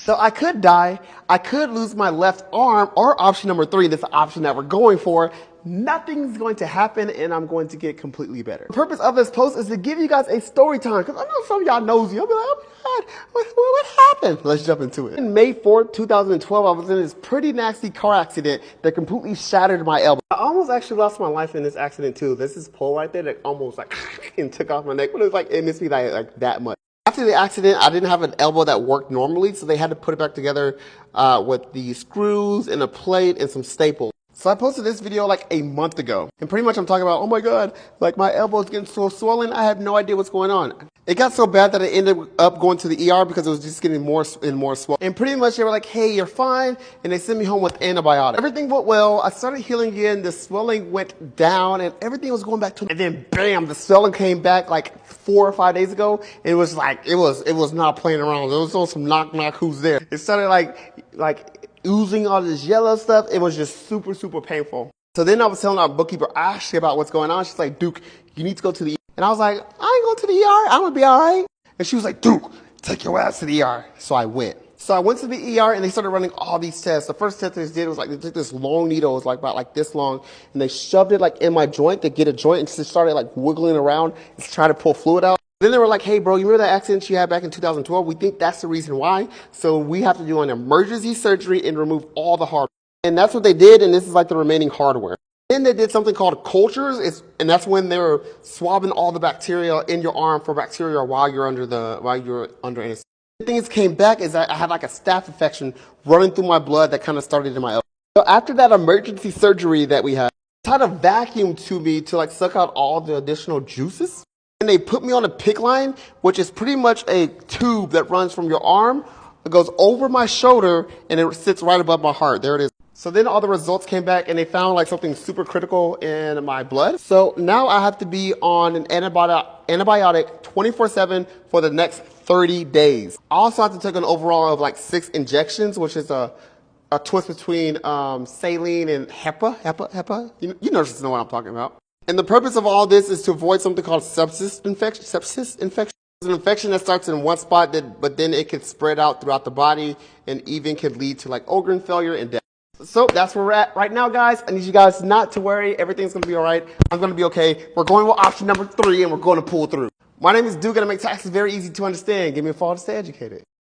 So I could die, I could lose my left arm, or option number 3, this option that we're going for, nothing's going to happen and I'm going to get completely better. The purpose of this post is to give you guys a story time, because I know some of y'all nosy. You'll be like, oh my God, what happened? Let's jump into it. On May 4th, 2012, I was in this pretty nasty car accident that completely shattered my elbow. I almost actually lost my life in this accident too. There's this pole right there that almost like and took off my neck, but it was like, it missed me like that much. After the accident, I didn't have an elbow that worked normally, so they had to put it back together with the screws and a plate and some staples. So I posted this video like a month ago, and pretty much I'm talking about, oh my God, like my elbow is getting so swollen, I have no idea what's going on. It got so bad that I ended up going to the ER because it was just getting more and more swollen. And pretty much they were like, hey, you're fine, and they sent me home with antibiotics. Everything went well, I started healing again, the swelling went down, and everything was going back to, and then bam, the swelling came back like 4 or 5 days ago. It was like, it was not playing around. It was on some knock knock who's there. It started like oozing all this yellow stuff. It was just super, super painful. So then I was telling our bookkeeper Ashley about what's going on. She's like, Duke, you need to go to the ER. And I was like, I ain't going to the ER. I'm going to be all right. And she was like, Duke, take your ass to the ER. So I went. So I went to the ER and they started running all these tests. The first test they did was like, they took this long needle, it was like about like this long, and they shoved it like in my joint to get a joint and just started like wiggling around and trying to pull fluid out. Then they were like, hey bro, you remember that accident you had back in 2012? We think that's the reason why. So we have to do an emergency surgery and remove all the hardware. And that's what they did, and this is like the remaining hardware. Then they did something called cultures, and that's when they were swabbing all the bacteria in your arm for bacteria while you're under anesthesia. The thing that came back is that I had like a staph infection running through my blood that kind of started in my elbow. So after that emergency surgery that we had, they tried to vacuum to me to like suck out all the additional juices. And they put me on a PICC line, which is pretty much a tube that runs from your arm. It goes over my shoulder and it sits right above my heart. There it is. So then all the results came back and they found like something super critical in my blood. So now I have to be on an antibiotic 24/7 for the next 30 days. I also have to take an overall of like 6 injections, which is a twist between saline and HEPA. You nurses know what I'm talking about. And the purpose of all this is to avoid something called sepsis infection. Sepsis infection is an infection that starts in one spot, but then it can spread out throughout the body and even could lead to like organ failure and death. So that's where we're at right now, guys. I need you guys not to worry. Everything's going to be all right. I'm going to be okay. We're going with option number 3, and we're going to pull through. My name is Duke, and I make taxes very easy to understand. Give me a follow to stay educated.